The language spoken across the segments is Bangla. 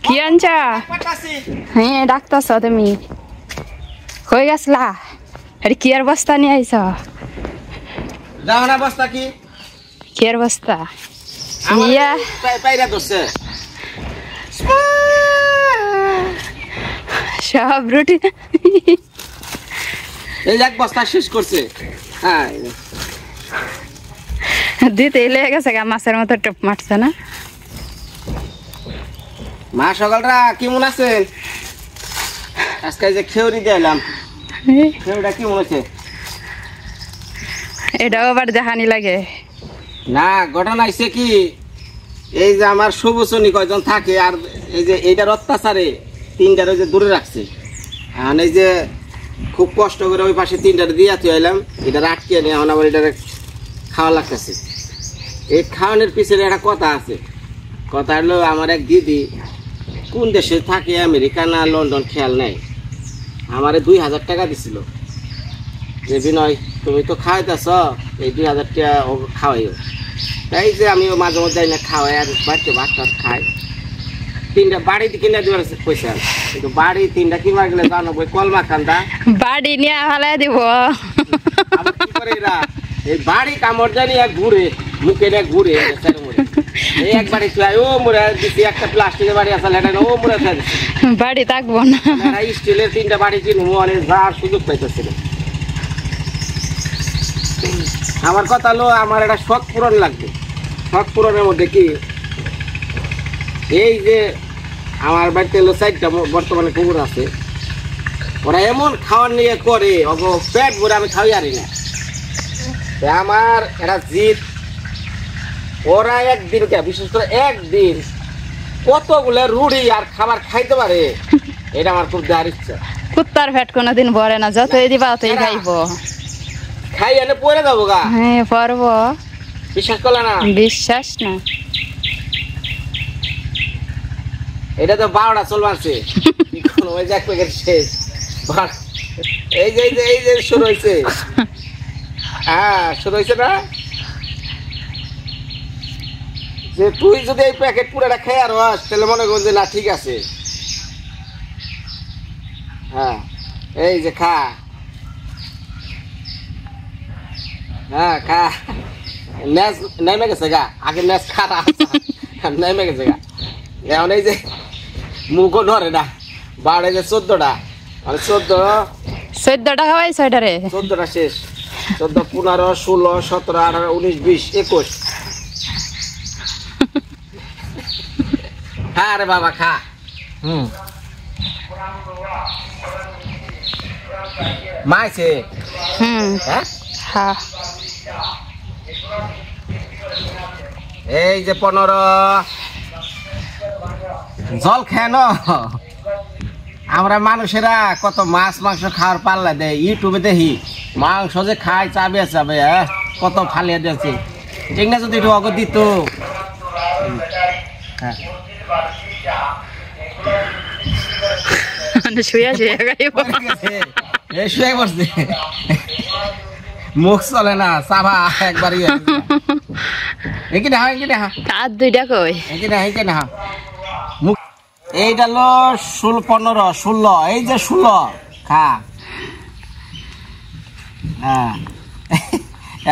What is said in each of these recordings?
কি আনছা? হ্যাঁ ডাকতেছ তুমি, হয়ে গেছলা? কি আর বস্তা নিয়ে আইছ? বস্তা কি কি আর বস্তা? সব রুটি এক বস্তা শেষ করছে। হ্যাঁ দিতে লেগে গেছে গা, মাছের মতো টপ মারছে না? মা সকালরা কেমন আছেন? আজকে যে খেউরি দিলাম, খেউরিটা কেমন আছে? এটাও আবার দেখানি লাগে না। ঘটনা হয়েছে কি, এই যে আমার সবুজনী কয়জন থাকে, আর এই যে এইটার অত্যাচারে তিনটার ওই যে দূরে রাখছে। এখন এই যে খুব কষ্ট করে ওই পাশে তিনটার দিয়ে এলাম, এটা আটকে নিয়ে এখন আবার এটা খাওয়া লাগতেছে। এই খাওয়ানোর পিছনে একটা কথা আছে। কথা হলো, আমার এক দিদি কোন দেশে থাকে, আমেরিকা না লন্ডন খেয়াল নেই, আমারে 2000 টাকা দিছিল যে বিনয় তুমি তো খাওয়াইতেছ, এই 2000 টাকা খাওয়াইও। তাই যে আমিও মাঝে মধ্যে যাই না খাওয়াই, আর বাড়িতে ভাত টাত খাই। তিনটা বাড়িতে কিনে দেওয়ার পয়সা, কিন্তু বাড়ি তিনটা কিনবার গেলে জানো বই কলমা কান্দা বাড়ি নিয়ে ফেলাই দিব। কি করে এরা এই বাড়ি কামড় জানি এক ঘুরে মুখে ঘুরে এই একবারে ও মোড়া দিচ্ছি, একটা প্লাস্টিকের বাড়ি আসলে ও মোড়া বাড়ি থাকবো না, স্টিলের তিনটা বাড়ি কিনবো, অনেক যাওয়ার সুযোগ পাইতেছিল। আমার কথা হলো, আমার একটা শখ পূরণ লাগবে। শখ পূরণের মধ্যে কি, এই যে আমার বাড়িতে হলো 4টা বর্তমানে কুকুর আছে, ওরা এমন খাওয়ার নিয়ে করে পেট ভরে আমি খাওয়াই আরি না। আমার একটা জিদ, ওরা একদিন বিশেষ করে একদিন কতগুলো রুড়ি আর খাবার খাইতে পারে, এটা আমার খুব দেওয়ার ইচ্ছা। কুত্তার ফ্যাট কোনোদিন ভরে না, যতই দিবা অতই খাইব। খাই এনে পরে যাবো গা। হ্যাঁ পারবো, বিশ্বাস করলে না? বিশ্বাস না, এটা তো 12টা চলবাছে শেষ। এই যে এই যে শুরু হয়েছে, হ্যাঁ শুরু হয়েছে না, যে তুই যদি এই প্যাকেট পুরোটা খেয়ে আর হস, তাহলে মনে কর যে না ঠিক আছে। হ্যাঁ এই যে খা, হ্যাঁ খা, ন্যাস নেমে গেছে গা, আগে ন্যাস খারা নেমে গেছে গা। এখন এই যে মুখও ধরে না, 12 যে 14টা, মানে 14টা খাওয়াই 6টারে 14টা শেষ। 14, 15, 16, 17, 18, 19, 20, 21। খা রে বাবা খা। মাইছে হ্যাঁ। এই যে 15 জল খেয়ে ন, আমরা মানুষেরা কত মাছ মাংস খাওয়ার পাল্লা দেয়। ইউটিউবে দেখি মাংস যে খায় চাবে চাবে, কত ফালিয়ে দিয়েছে। ঠিক না, যদি একটু অগত দিত। মুখ চলে না, চাবা একবারই। আর 2টা কই মুখ এইটা হলো 15, 16, এই যে 16 খা। হ্যাঁ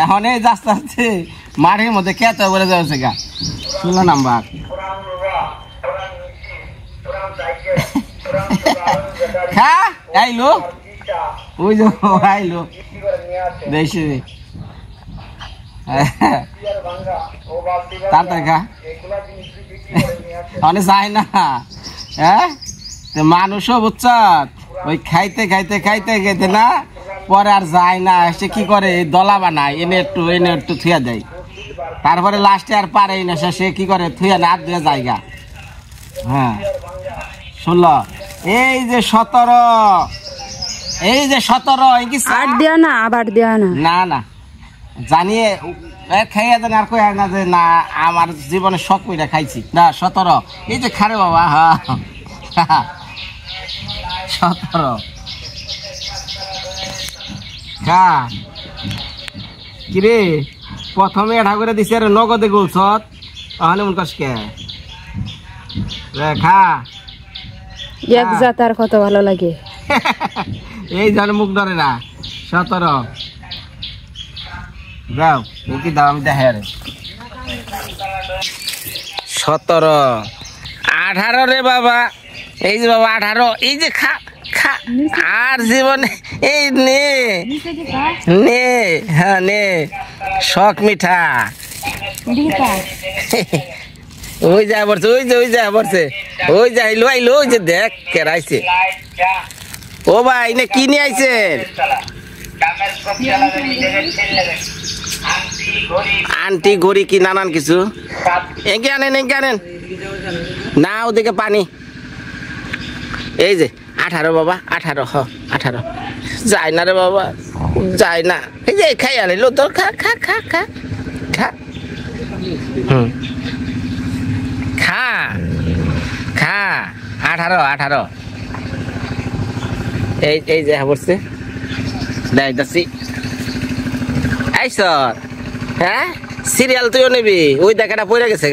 এখন এই আস্তে আস্তে মাঠের মধ্যে খেতে বলে যাচ্ছে গা। 16 নাম্বার খা। আইলো ওই যে আইলো দেখছি, তাড়াতাড়ি খা, অনেক যায় না। হ্যাঁ মানুষও বুঝছ, ওই খাইতে খাইতে খাইতে খাইতে না, পরে আর যায় না, সে কি করে দলা বানায়, এনে একটু থুয়া দেয়, তারপরে লাস্টে আর পারে না, সে কি করে থুয়া না, আর দিয়ে জায়গা। হ্যাঁ 16, এই যে 17, এই যে 17, আট দেয়া না, আবার দেয়া না, না না জানিয়ে খাইয়া দেন, আর কই না যে না আমার জীবনে শখ কইরা খাইছি না। 17, এই যে খারে বাবা। হ্যাঁ 17 খা। কিরে প্রথমে এডা করে দিছে আর নগদে গোলছত তাহলে মন কষ্টকে খা এক জাতার কত ভালো লাগে এই জন মুখ ধরে না 17 যাও কি দাম দেখে রে 17 18 রে বাবা এই যে বাবা 18 এই যে খা খা আর জীবনে এই নে নে হ্যাঁ নে শখ মিঠা ওই যা বলছে ওই যা বলছে ওই যা আইলো ওই যে দেখ কেরাইছে ও ভাই না কি নিয়ে আইছেন আন্টি ঘড়ি কি নানান কিছু এঁকে আনেন না ওদিকে পানি এই যে 18 বাবা 18 যায় না রে বাবা যায় না এই যে খাই আনিলো তোর খা খা খা খা খা খা খা 18 এই যে বলছে দেখছি আইস হ্যাঁ সিরিয়াল তুইও নিবি ওই দেখ এটা পড়ে গেছে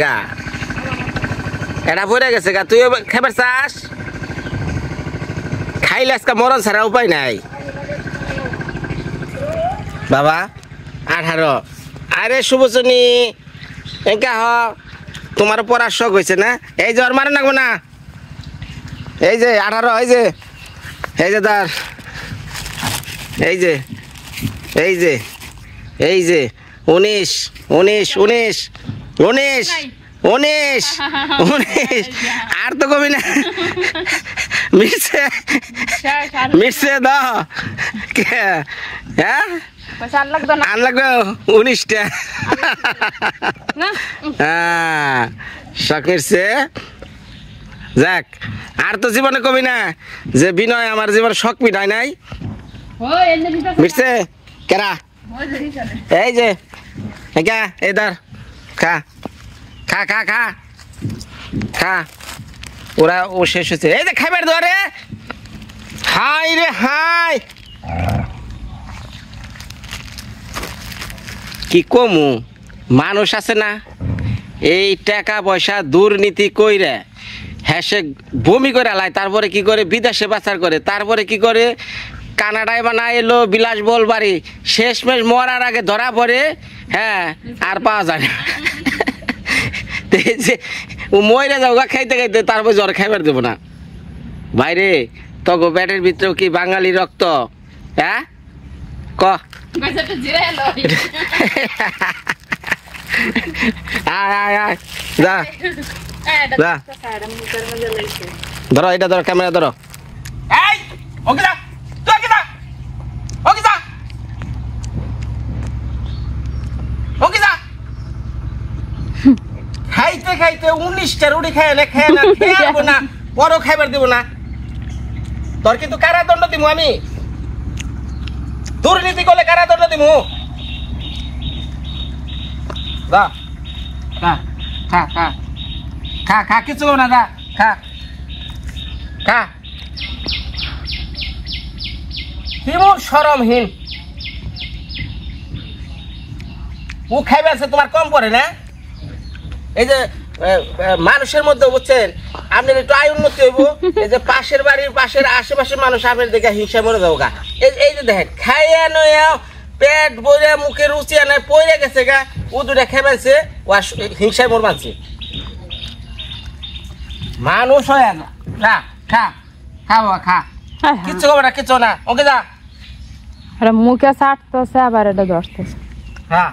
গা তুইও খাবার চাস খাইলে আজকে মরণ ছাড়া উপায় নাই বাবা 18 আরে শুভচনী একা হ তোমার পড়ার শখ হয়েছে না এই যে ওর মারে নাকবো না এই যে 18 এই যে তার এই যে 19 আর তো কবি না মিশছে দাও হ্যাঁ আর লাগবে 19টা হ্যাঁ শখ মিশছে যাক আর তো জীবনে কবি না যে বিনয় আমার জীবনে শখ মিটায় নাই মিশছে কেরা এই যে এই ধর খা খা খা খা খা ওরা ও শেষ হচ্ছে এই যে খাইবার ধরে হাই রে হাই কি কমু মানুষ আছে না এই টাকা পয়সা দুর্নীতি কইরে হ্যাসে বমি করে আলায় তারপরে কি করে বিদেশে পাচার করে তারপরে কি করে কানাডায় বানা এলো বিলাসবহুল বাড়ি শেষমেশ মরার আগে ধরা পড়ে হ্যাঁ আর পাওয়া যায় না ও মরে যাও গা খাইতে খাইতে তারপর জ্বর খাইবার দেবো না ভাইরে তগো পেটের ভিতরেও কি বাঙালি রক্ত হ্যাঁ ক ধরো এটা ধরো ক্যামেরা ধরো খাইতে খাইতে 19টা রুটি খায় না খেয়াবো না বড় খাইবার দেবো না তোর কিন্তু কারাদণ্ড দিমু আমি দুর্নীতি করলে কারাদণ্ড দিমু খা খা খা খা খা কিছু না দা খা খা কেমন শরমহীন ও খাইবে আছে তোমার কম পড়ে না এই যে মানুষের মধ্যে বুঝছেন আপনার একটু আয় উন্নতি হইব এই যে পাশের বাড়ির পাশের আশেপাশের মানুষ আপনার দেখে হিংসা মরে যাবো গা এই যে দেখেন খাইয়া নয়া পেট বইরে মুখে রুচি আনে পড়ে গেছে গা ও দুটা খেবেছে ও হিংসায় মর মানছে মানুষ হয় না খা খা বাবা খা কিচ্ছু খাবো না কিচ্ছু না ওকে যা মুখে চাটতেছে আবার এটা ধরতেছে হ্যাঁ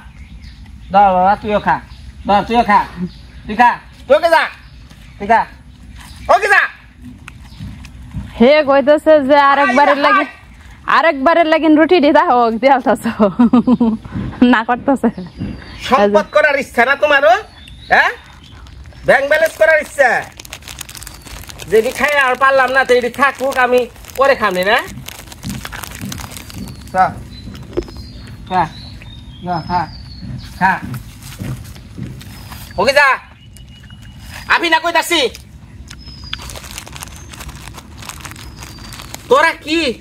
দাও বাবা তুইও খা তুইও খা তুই খা তুই ওকে যা তুই খা ওকে যা হে কইতেছে যে আরেকবারের লাগিন রুটি দিতা হোক দিয়ালতাছ না করতেছে সম্পদ করার ইচ্ছা না তোমারও হ্যাঁ ব্যাংক ব্যালেন্স করার ইচ্ছা যদি খাই আর পারলাম না তো এটি থাকুক আমি পরে খামনি না খা খা খা ওকে যা আমি না কই যাচ্ছি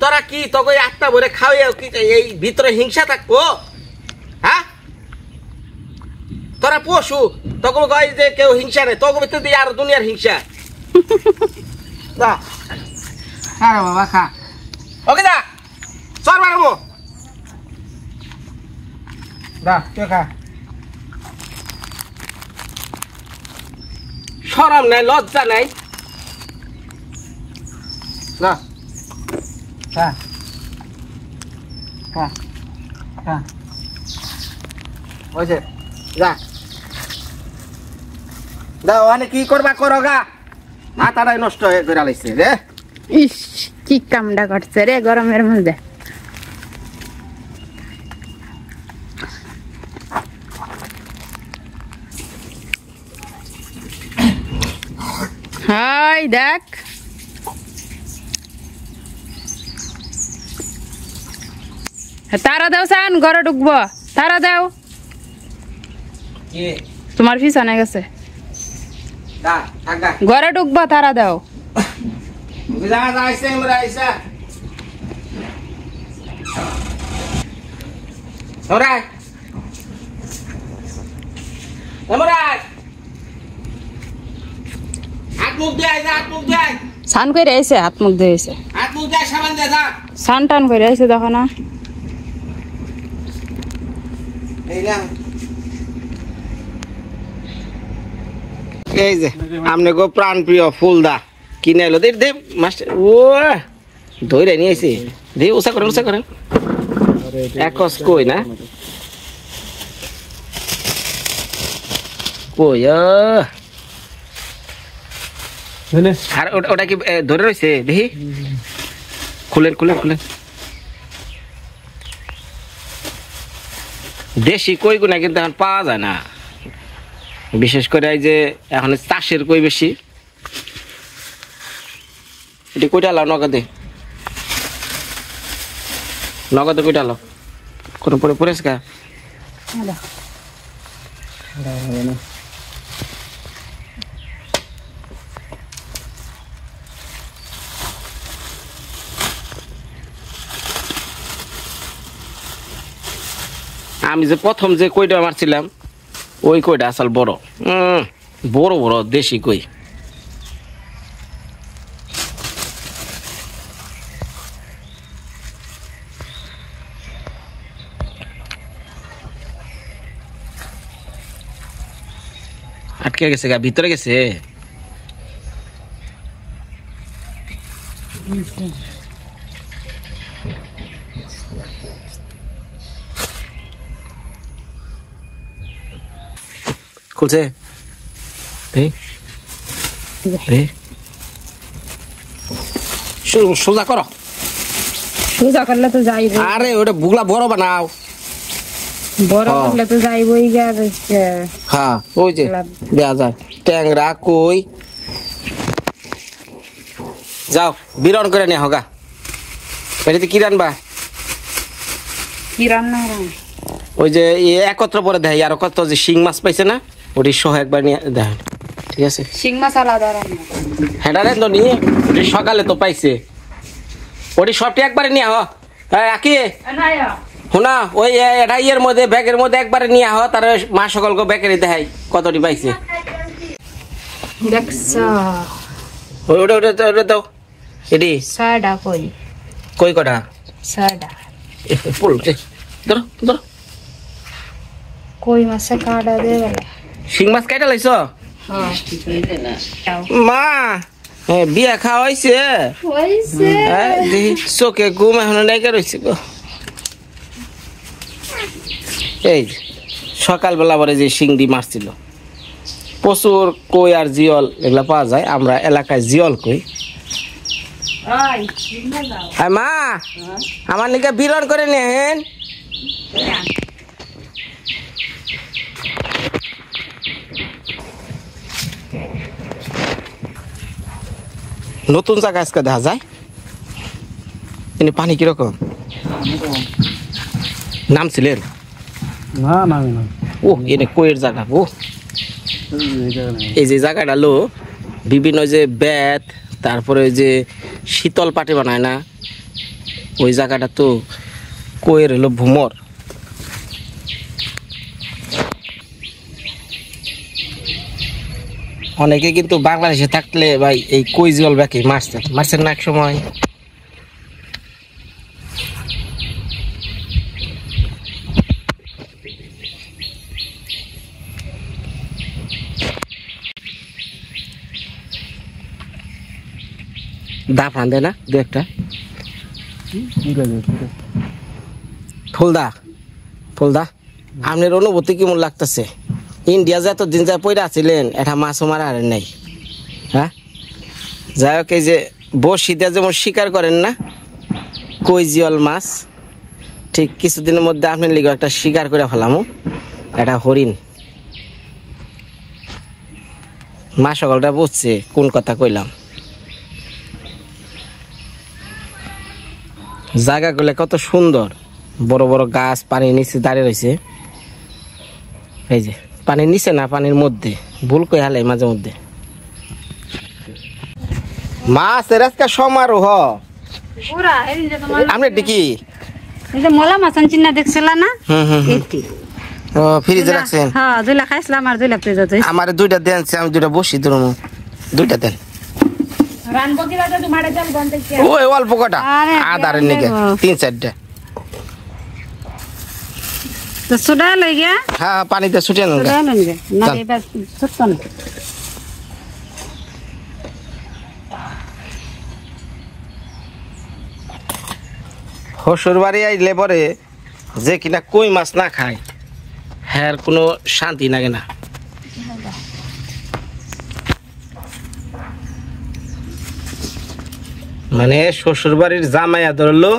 তোরা কি তোকে আটটা ভরে খাওয়াই এই ভিতরে হিংসা থাকবো হ্যাঁ তোরা পশু তখন কয় যে কেউ হিংসা নেই তখন ভিতরে দিয়ে আর দুনিয়ার হিংসা দা আরে বাবা খা ওকে দা চল মারবো দা তুই খা শরম নাই লজ্জা নাই না খা খা খা ওই যে যা দাও মানে কি করবা করো গা মাথাটাই নষ্ট হয়ে করে আলাইছে রে ইস কি কামটা করছে রে গরমের মধ্যে হাই দেখ তারা দাও সান ঘরে ঢুকবো তারা দাও কি তোমার পিছনে গেছে দা থাক দা ঘরে ঢুকবো তারা দাও যা যা আইছে আমরা আইসা ওরাই ওরাই হাত মুখ দে আইসা হাত মুখ দে সান করে আইছে হাত মুখ ধুয়েছে হাত মুখ দে সাবান দে যা সান টান করে আইছে দেখো না এই না এই যে আমনে গো প্রাণ প্রিয় ফুলদা কিনে এলো দে দে মাস্টার ও ধরে নিয়ে আইছে দে উসা করেন একস কই না কই আর ওটা কি ধরে রয়েছে দেখি খুলেন দেশি কই গুনা কিন্তু এখন পাওয়া যায় না বিশেষ করে এই যে এখন চাষের কই বেশি এটি কইটা লাও নগদে কইটা লাও কোন পরে পরেছ কা আমি যে প্রথম যে কইটা মারছিলাম ওই কইটা আসল বড় বড় দেশি কই আটকে গেছে গা ভিতরে গেছে খুলছে সোজা করো সোজা করলে তো যাইব আরে ওটা বুগলা বড় বানাও বড় করলে তো যাইবই গা হ্যাঁ ওই যে দেয়া যায় ট্যাংরা কই যাও বিরন করে নিয়ে হোগা এটাতে কি রানবা কি রান্না ওই যে একত্র পরে দেয় আর কত যে শিং মাছ পাইছে না ওটি সহ একবার নিয়ে দেয় ঠিক আছে শিং মাছ আলাদা রান্না হ্যাঁ তো নিয়ে ওটি সকালে তো পাইছে ওটি সবটি একবারে নিয়ে আহ আকি শোনা ওই এটা ইয়ের মধ্যে ব্যাগের মধ্যে একবারে নিয়ে আহ তার মা সকলকে ব্যাগের দেখাই কতটি পাইছে দেখছ ওটা দাও এটি সাডা কই কটা সাডা ফুল ধরো কই মাছে কাটা দে বলে শিং মাছ কাটা লাইছ মা বিয়া খাওয়া হয়েছে চোখে ঘুম এখন নাইকা রয়েছে গো এই সকালবেলা পরে যে শিংড়ি মারছিল প্রচুর কই আর জিয়ল এগুলা পাওয়া যায় আমরা এলাকায় জিয়ল কই মা আমার নিকে বিরন করে নেন নতুন জায়গা আজকে দেখা যায় এনে পানি কিরকম নামছিলেন না না না ও এনে কইয়ের জায়গা ও এই যে জায়গাটা লো বিভিন্ন যে বেত তারপরে ওই যে শীতল পাটি বানায় না ওই জায়গাটা তো কইয়ের হলো ভুমর অনেকে কিন্তু বাংলাদেশে থাকলে ভাই এই কই জল ব্যাকে মারছেন না এক সময়। দা ফান্দে না দু একটা ফুলদা ফুলদা আপনার অনুভূতি কেমন লাগতেছে? ইন্ডিয়া যে এতদিন যা পয়রা আছিলেন এটা মাছও মারা হারেন নাই, হ্যাঁ? যাই হোক, এই যে বসি দিয়ে যেমন শিকার করেন না কই জিওল মাছ, ঠিক কিছুদিনের মধ্যে আপনার লিগে একটা শিকার করে ফেলামো, এটা হরিণ। মা সকলটা বুঝছে কোন কথা কইলাম। জায়গাগুলো কত সুন্দর, বড় বড় গাছ, পানির নিচে দাঁড়িয়ে রয়েছে। এই যে পানির নিচে না, পানির মধ্যে, ভুল কই হালে মাঝে মধ্যে। মাছের আজকে সমারোহ। আপনি কি এই যে মলা মাছ চিন্না দেখছিলা না? এইটি ও ফ্রিজে রাখছেন? হ্যাঁ, দুইলা খাইছিলাম আর দুইলা ফ্রিজে আছে। আমার দুইটা দেন, আমি দুইটা বসি ধরুন, দুইটা দেন। রানবো কি বাজে তোমারে জল বন্ধ কি? ওই অল্প কটা আদারের নিকে 3-4টা। তো সোডা লই গিয়া? হ্যাঁ, পানিতে ছুটে নেন। সোডা লই গিয়া না, এবার ছোট না। হসুর বাড়ি আইলে পরে যে কিনা কই মাছ না খায় হ্যাঁ কোনো শান্তি লাগে না। মানে শ্বশুর বাড়ির জামাইয়া ধরলো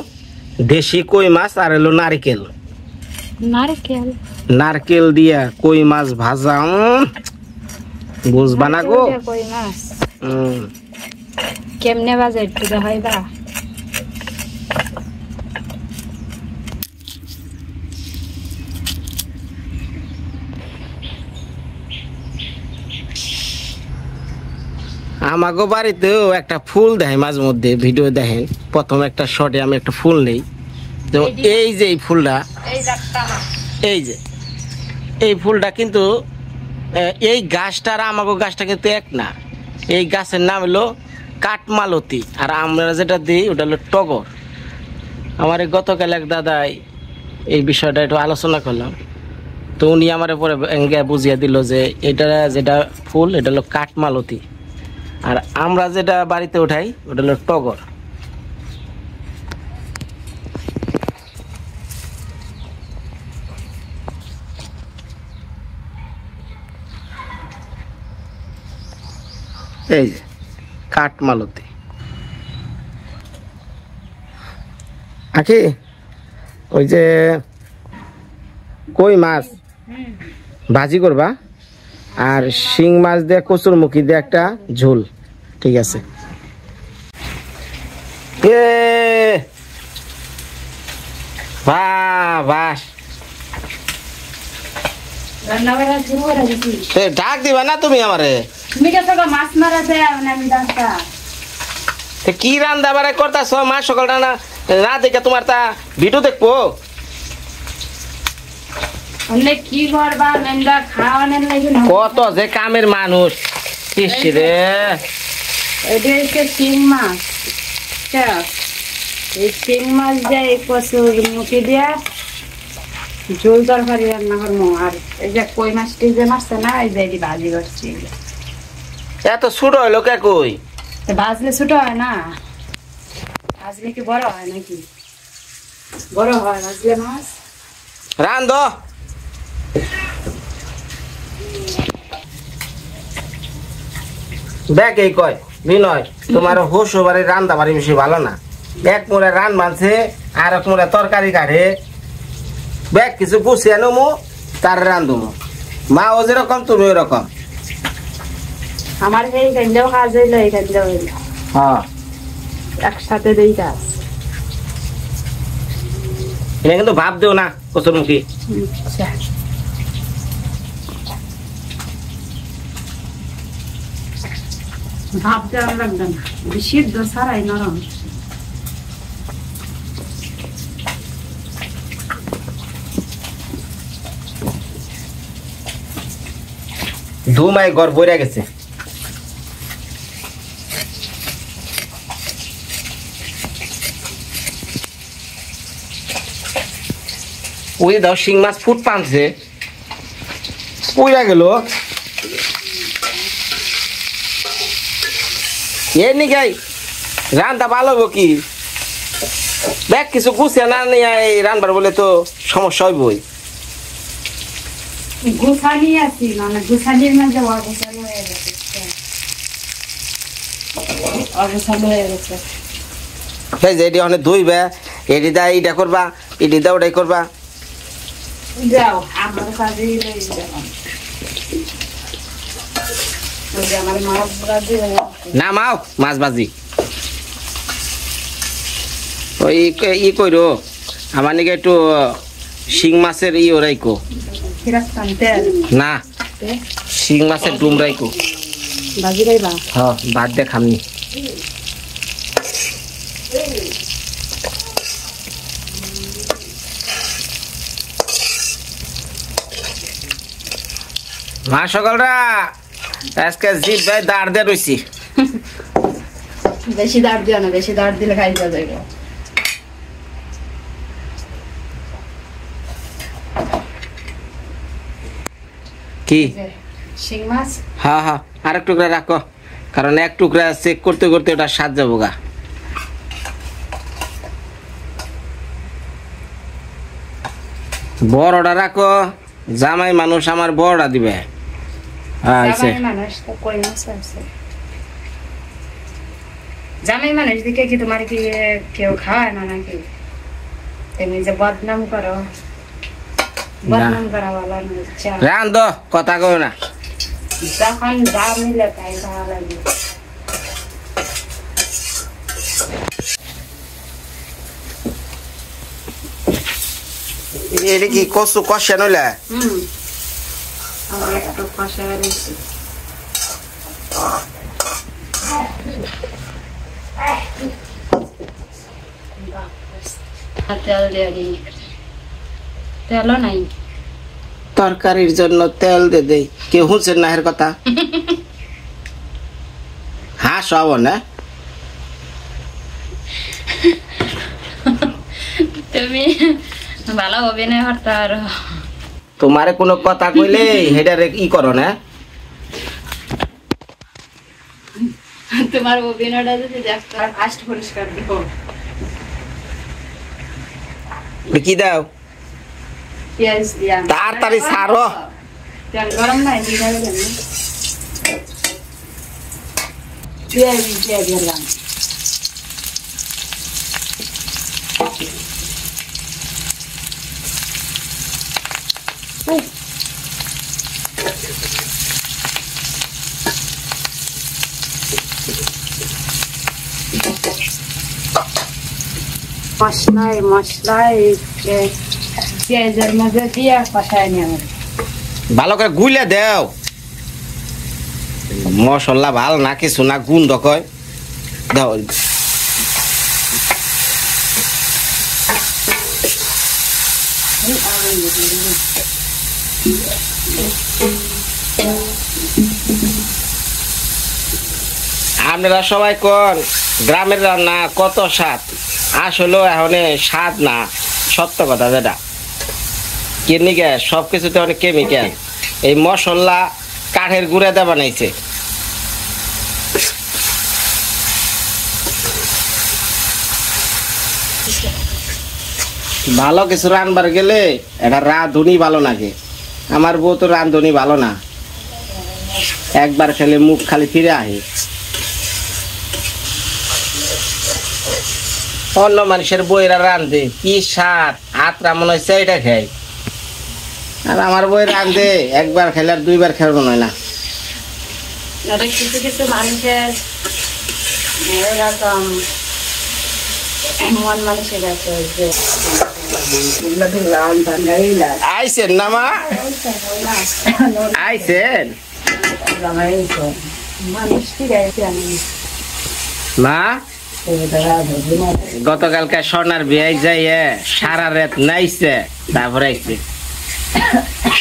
দেশি কই মাছ আর এলো নারকেল, নারকেল নারকেল দিয়া কই মাছ ভাজা, বুঝবা না গো। কই মাছ কেমনে বাজে একটু দেখাইবা? আমাগো বাড়িতেও একটা ফুল দেয় মাঝে মধ্যে, ভিডিও দেখেন। প্রথম একটা শটে আমি একটা ফুল নেই, তো এই যে এই ফুলটা, এই যে এই ফুলটা কিন্তু এই গাছটা আর আমাগো গাছটা কিন্তু এক না। এই গাছের নাম হলো কাঠমালতি, আর আমরা যেটা দিই ওটা হলো টগর। আমার গতকাল এক দাদাই এই বিষয়টা একটু আলোচনা করলাম, তো উনি আমার পরে বুঝিয়ে দিল যে এটা যেটা ফুল এটা হলো কাঠমালতি, আর আমরা যেটা বাড়িতে উঠাই ওটা হলো টগর। এই যে কাঠমালতি। আখি ওই যে কই মাছ ভাজি করবা, আর শিং মাছ দিয়ে কচুর মুখি দিয়ে একটা ঝোল, ঠিক আছে? ডাক দিবা না তুমি আমারে? মাছ মারা যায় আমি ডাক্তা কি রান্না বাড়া করতাছ? মাছ সকালটা না না দেখে তোমার তা ভিডিও দেখবো। কি করবা মেন্দা খাওয়ানোর লাগি না? কত যে কামের মানুষ রে। এটা হচ্ছে শিং মাছ। এই শিং মাছ দিয়ে এই কচুর মুখে দিয়া ঝোল তরকারি রান্না করবো। আর এই যে কই মাছটি যে মাছটা না, এই যে ভাজি করছি। এত ছোট হইলো কে কই? ভাজলে ছোট হয় না, ভাজলে কি বড় হয় নাকি? বড় হয় ভাজলে মাছ। রান্ধ দেখ এই কয় বিনয়, তোমার হোসো বাড়ির রান্না বাড়ি বেশি ভালো না। এক মোড়ে রান মানছে আর এক মোড়ে তরকারি কাটে, ব্যাগ কিছু পুষিয়ে নেবো তার রান্ধবো। মা ও যেরকম তুমি ওরকম। আমার এই গাঞ্জাও কাজ হইলো, এই গাঞ্জাও হইলো, হ্যাঁ একসাথে দুই কাজ। এটা কিন্তু ভাব দেও না কচুরমুখী। ভাব দেওয়া লাগবে না, সিদ্ধ ছাড়াই নরম। ধুমায় ঘর বইরা গেছে। ওই দাও শিং মাছ ফুট পানছে পইরা গেল এর নিগাই রান্না ভালো হবো কি দেখ কিছু গুছিয়ে না নিয়ে এই রান্নার বলে তো সমস্যা হইবই গুছানি আছি মানে গুছানির মাঝে অগোছালো হয়ে গেছে অগোছালো হয়ে গেছে এই যে এটি অনেক ধুইবে এটি দা এইটা করবা এটি দা ওটাই করবা যাও আমার কাজে আমার মাছ বাজি না মাও মাছ ভাজি ওই ই কইরো আমার নাকি একটু শিং মাছের ই ওরাইকো ফিরাস্তান তেল না শিং মাছের ডুম রাইকো বাজি রাইবা হ্যাঁ বাদ দে খামনি মা সকালরা আজকে জিপ ভাই দাঁড় দিয়ে রয়েছি বেশি দাঁড় দিও না বেশি দাঁড় দিলে খাই যাবে কি শিং মাছ হ্যাঁ হ্যাঁ আরেক টুকরা রাখো কারণ এক টুকরা চেক করতে করতে ওটা স্বাদ যাবো গা বড়টা রাখো জামাই মানুষ আমার বড়টা দিবে জামাই মানুষ তো কই মাছ আছে জামাই মানুষ দিকে কি তোমার কি কেউ খাওয়ায় না নাকি তুমি যে বদনাম করো বদনাম করা বলা রান দো কথা কই না যখন যা মিলে তাই ভালো লাগে এটা কি কচু কষে নইলে আমার একটু কষা রয়েছে তেল দিয়ে দিই তেলও নাই তরকারির জন্য তেল দে দেই কেউ শুনছেন না এর কথা হাস হব না তুমি ভালো অভিনয় করতে পারো তোমারে কোনো কথা কইলে হেডারে ই করো না তোমার অভিনয়টা যদি দেখতে আর ফার্স্ট পরিষ্কার দিও কি দাও পেঁয়াজ দিয়া তাড়াতাড়ি ছাড়ো তেল গরম নাই দিয়ে দেবেন পেঁয়াজ দিয়ে দিলাম মশলায় পেঁয়াজের মধ্যে দিয়ে কষায় নেব ভালো করে গুলে দেও মশলা ভাল না কিছু না গুন্দ কয় দাও আপনারা সবাই কোন গ্রামের রান্না কত স্বাদ আসলে এখন স্বাদ না সত্য কথা যেটা কেনিকে সব কিছুতে অনেক কেমিক্যাল এই মশলা কাঠের গুঁড়া দিয়ে বানাইছে ভালো কিছু রান্নার গেলে এটা রাঁধুনি ভালো লাগে আমার বউ তো রাঁধুনি ভালো না একবার খেলে মুখ খালি ফিরে আহে অন্য মানুষের বইরা রান্ধে কি স্বাদ আত্রা মনে হচ্ছে এটা খাই আর আমার বই রান্ধে একবার খেলে আর দুইবার খেলে মনে হয় না কিছু কিছু মানুষের এরকম মন মানুষের আছে যে আইসেন না মা আইসেন মা গতকালকে সোনার বিয়ে যাই সারা রাত নাইছে তারপরে আইছে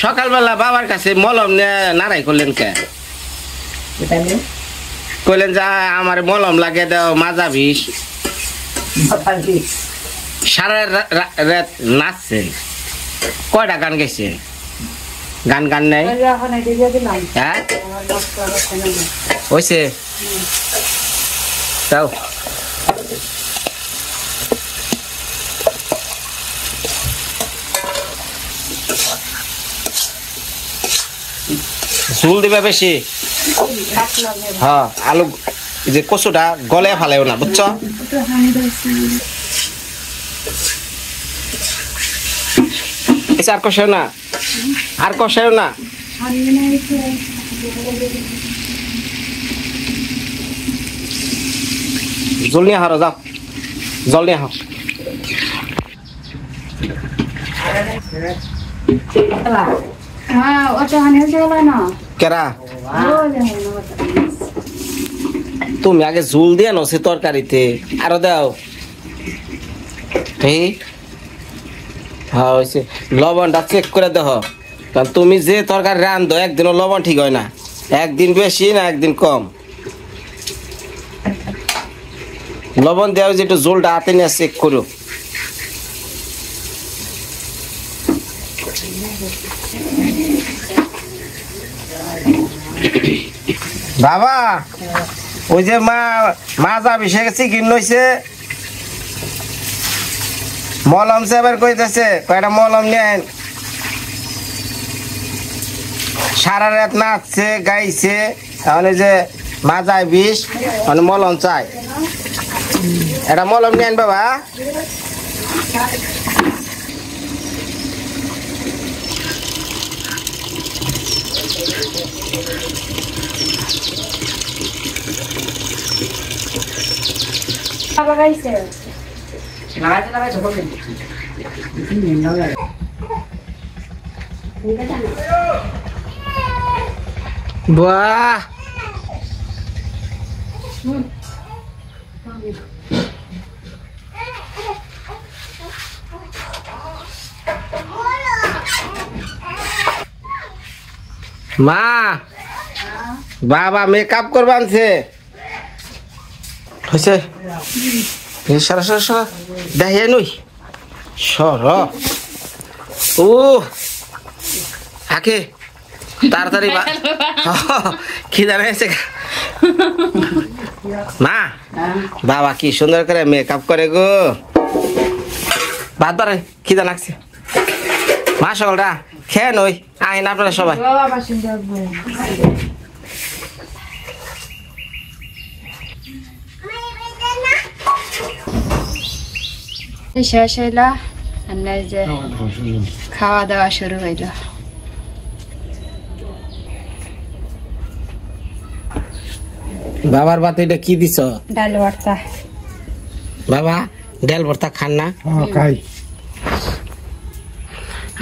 সকালবেলা বাবার কাছে মলম নিয়ে নাড়াই করলেন কে কইলেন যা আমার মলম লাগে দাও মাজা বিষ সারা রাত নাচছেন কয়টা গান গাইছে গান গান নাই ওই যে এখন এটি দিয়ে দিলাম হ্যাঁ আমার মশলা রসে নেব হয়েছে তাও ঝুল দিবা বেশি রাখলাম হ্যাঁ আলু এই যে কচুটা গলে ফালেও না বুঝছো এসে আর কষাও না আর কষাও না জল নিয়ে হারো যাও জল নিয়ে হাও হ্যাঁ ওটা হানি হয়েছে গেল না কেরা ওই যে হানি ওটা। তুমি আগে ঝুল দিয়ে নছে তরকারিতে আরো দাও ঠিক হ্যাঁ হয়েছে লবণটা চেক করে দেখো কারণ তুমি যে তরকারি রান্ধো একদিনও লবণ ঠিক হয় না একদিন বেশি না একদিন কম লবণ দেওয়া যে একটু ঝোলটা হাতে নিয়ে চেক করো বাবা ওই যে মাজা বিষে গেছি কিনছে মলম সেবার কইতেছে কয়টা মলম নেন সারা রাত নাচছে গাইছে এখন ওই যে মাজায় বিষ মানে মলম চাই এটা মলম নেন বাবা লাগাইছে বাহ মা বাবা মেকআপ করবানছে হয়েছে সারা সারা সারা দেখিয়ে নই সর ও আকে তাড়াতাড়ি খিদা রয়েছে মা বাবা কি সুন্দর করে মেকআপ করে গো ভাত বারে খিদা লাগছে মা সকলটা খেয়ে নই আইন আপনারা সবাই শেষ হইল আর যে খাওয়া দাওয়া শুরু হইল বাবার বাতে এটা কি দিছ ডাল ভর্তা বাবা ডাল ভর্তা খান না খাই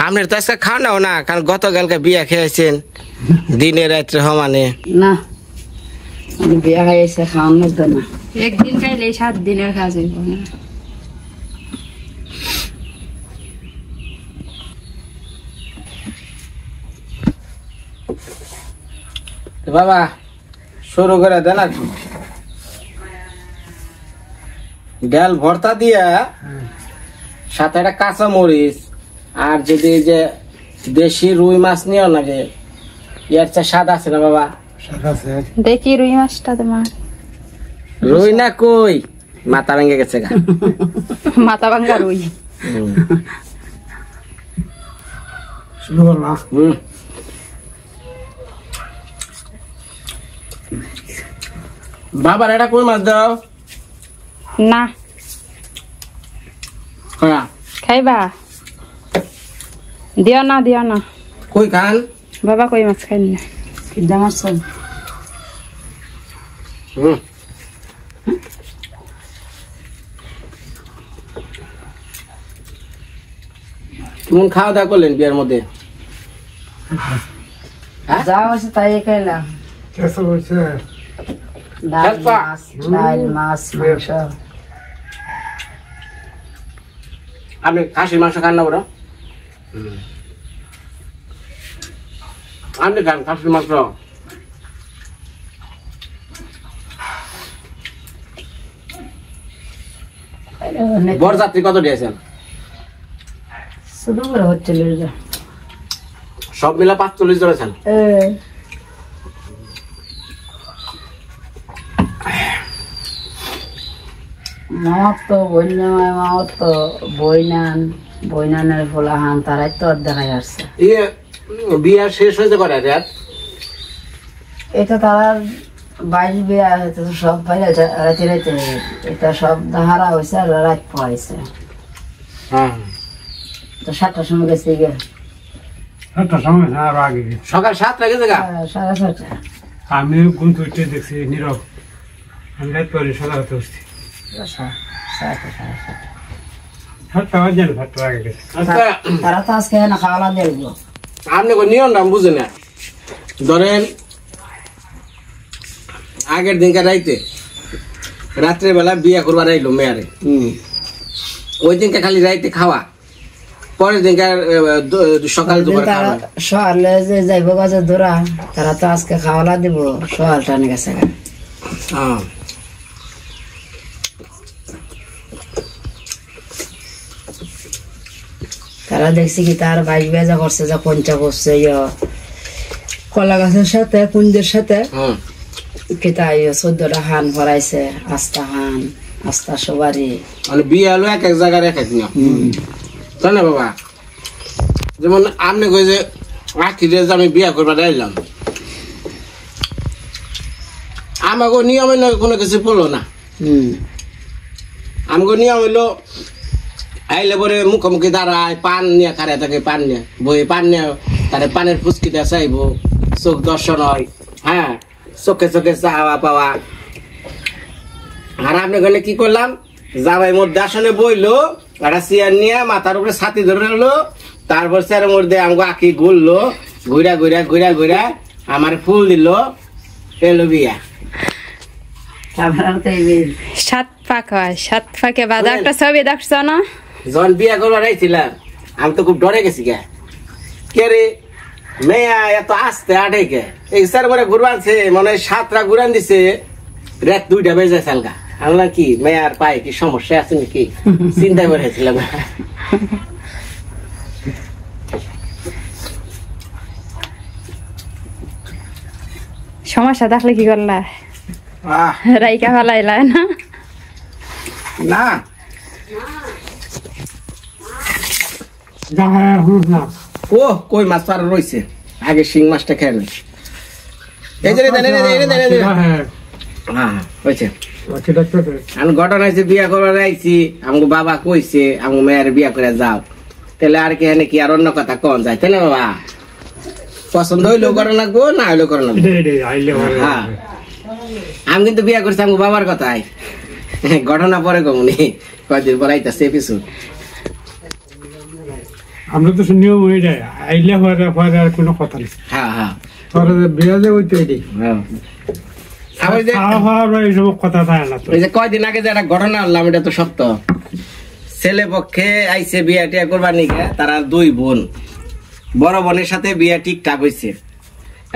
আপনার তো আজকে খাও নাও না কারণ গতকালকে বিয়া খেয়েছেন দিনে রাত্রে সমানে না বিয়া খাইছে খাওয়ানো তো না একদিন খাইলে 7 দিনের কাজ হইব না বাবা শুরু করে দেন আর ডাল ভর্তা দিয়া সাথে একটা কাঁচা মরিচ আর যদি এই যে দেশি রুই মাছ নিও নাকি এর চা স্বাদ আছে না বাবা দেখি রুই মাছটা তোমার রুই না কই মাথা ভেঙে গেছে গা মাথা ভাঙ্গা রুই শুরু করলাম বাবার এটা কই মাছ দাও না হ্যাঁ খাইবা দিও না কই খান বাবা কই মাছ খাই না কিডা মাছ কেমন খাওয়া দাওয়া করলেন বিয়ের মধ্যে যা আছে তাই খাইলাম কেসে হয়েছে ডাল মাছ মাংস আপনি খাসির মাংস খান না বড় আপনি খান খাসির মাংস বরযাত্রী কত দিয়েছেন শুধু করে হচ্ছে সব মিলা 45 জন আছেন। মামার তো বইনানের ফোলা হান তারাই তো দেখাই আসছে। বিয়া শেষ হয়েছে করে রাত? এটা তারা 22 বিয়া হয়েছে সব ভাই রাতে রাতে, এটা সব দাহারা হয়েছে আর রাত পড়াইছে। হ্যাঁ তো 7টার সময় গেছে গে, 7টার সময় না, আরো আগে গেছে। সকাল 7টা গেছে গা। 6:30। আমি ঘুম থেকে উঠে দেখছি নীরব, আমি রাত পরে সকাল হতে উঠছি। 7টা বাজে না, 7টার আগে গেছে। আচ্ছা তারা তো আজকে না খাওয়া দেখবো। আপনি নিয়ম নাম বুঝে না, ধরেন আগের দিনকার রাত্রে বেলা বিয়া করবার আইলো মেয়ারে, ওই দিনকে খালি রাইতে খাওয়া, পরের দিনকার সকাল দুপুরে খাওয়া। সকালে যে যাইব গাছে ধরা, তারা তো আজকে খাওয়া দিব, সকাল টানে গেছে। হ্যাঁ তারা দেখছি কি তার 22 বেজা করছে, যা পঞ্চা করছে কলা গাছের সাথে কুঞ্জের সাথে কেটা 14টা হান ভরাইছে, আস্তা সবারই। মানে বিয়ে হলো এক এক জায়গার এক এক নিয়ম, তাই না বাবা? যেমন আপনি কই যে আখিরে যে আমি বিয়া করবার আইলাম, আমাকে নিয়মে কোনো কিছু পড়লো না। আমাকে নিয়ম হইলো আইলে পরে মুখোমুখি দাঁড়ায়, পান নিয়ে খাড়ায় থাকে, পান নিয়ে বই, পান নিয়ে তারে পানের ফুচকিটা চাইব, চোখ দর্শন হয়, হ্যাঁ, চোখে চোখে চাওয়া পাওয়া। আর আপনি গেলে কি করলাম, জামাই মধ্যে আসনে বইলো, একটা চেয়ার নিয়ে মাথার উপরে ছাতি ধরে রাখলো, তারপর চেয়ারের মধ্যে আমাকে আঁকি ঘুরলো, ঘুরা ঘুরা ঘুরা ঘুরা আমার ফুল দিল, এলো বিয়া। 7 পাক হয়, 7 পাকে বাদা একটা ছবি দেখছো না? যখন বিয়া করবার আইছিলাম আমি তো খুব ডরে গেছি, কে রে মেয়া এত আসতে আটে কে, এই স্যার করে ঘুরবানছে, মনে হয় 7টা ঘুরান দিছে, রাত 2টা বেজে চালগা। আমরা কি মেয়ার পায়ে কি সমস্যা আছে নাকি চিন্তা করেছিলাম। সমস্যা দেখলে কি করলা? রাইকা ফেলাইলা না? না ও কই মাছ পার রয়েছে, আগে শিং মাছটা খেয়ে নেই। এই যে হয়েছে আমি ঘটনা হয়েছে, বিয়া করবার আইছি, আমাকে বাবা কইছে আমাকে মেয়ের বিয়া করে যাও, তাহলে আর কি এনে কি আর অন্য কথা কন যায়, তাই না বাবা? পছন্দ হইলেও করা লাগবো, না হইলেও করা লাগবো। হ্যাঁ আমি কিন্তু বিয়া করছি আমাকে বাবার কথাই, ঘটনা পরে কমনি, কয়দিন পর আইতাছে এপিসোড। আমরা তো নিয়ম হয়ে যায়, আইলে পরে আর কোনো কথা নেই। হ্যাঁ হ্যাঁ পরে বিয়া যে ওই তৈরি এইসব কথা থাকে না। ওই যে কয়দিন আগে যে একটা ঘটনা হলাম, এটা তো সত্য। ছেলে পক্ষে আইছে বিয়া টিয়া করবার নিকে, তারা 2 বোন, বড় বোনের সাথে বিয়া ঠিকঠাক হয়েছে।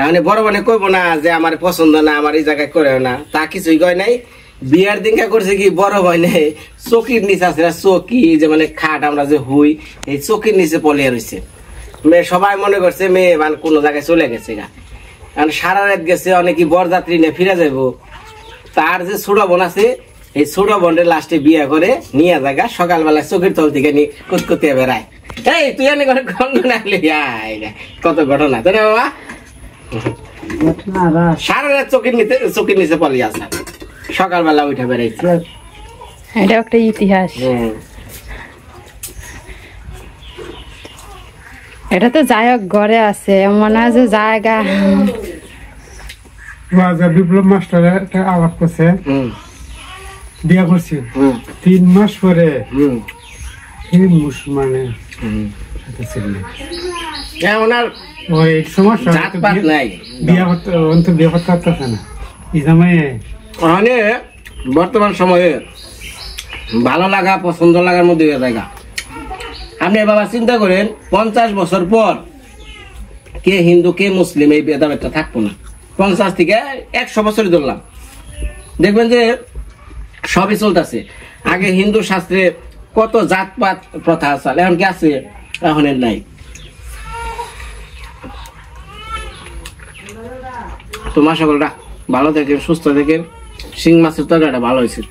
মানে বড় বোনে কইব না যে আমার পছন্দ না, আমার এই জায়গায় করে না, তা কিছুই কয় নাই। বিয়ার দিনকা করছে কি, বড় বোনে চকির নিচে আছে, চকি যে মানে খাট আমরা যে হুই, এই চকির নিচে পলিয়ে রয়েছে। মেয়ে সবাই মনে করছে মেয়ে মানে কোনো জায়গায় চলে গেছে গা, কারণ সারা রাত গেছে, অনেকে বরযাত্রী নিয়ে ফিরে যাইব। তার যে ছোট বোন আছে, এই ছোট বোনের লাস্টে বিয়ে করে নিয়ে জায়গা, সকালবেলা চোখের তল থেকে নিয়ে কুতকুতিয়ে বেড়ায়। এই তুই এনে করে কত ঘটনা, তাই না বাবা? সারা রাত চোখের নিচে পলিয়ে আসা, সকালবেলা উঠে বেড়াইছে। এটা একটা ইতিহাস। এটা তো যাই হোক ঘরে আছে, মনে হয় যে জায়গা। বিপ্লব মাস্টার আলাপ করছে, বিয়া করছি 3 মাস পরে মুসলমানের সাথে ছিল। ওই সমস্যা নাই, বিয়া করতে পারতেছে না এই সময়ে। বর্তমান সময়ে ভালো লাগা পছন্দ লাগার মধ্যে জায়গা। আপনি বাবা চিন্তা করেন, 50 বছর পর কে হিন্দু কে মুসলিম এই ভেদাভেদটা থাকবো না। 50 থেকে 100 বছরই ধরলাম, দেখবেন যে সবই চলতেছে। আগে হিন্দু শাস্ত্রে কত জাতপাত প্রথা আছে, এখন কি আছে? এখন এর নাই। তোমার সকলটা ভালো থাকেন, সুস্থ থাকেন। শিং মাছের তরকারিটা ভালো হয়েছে।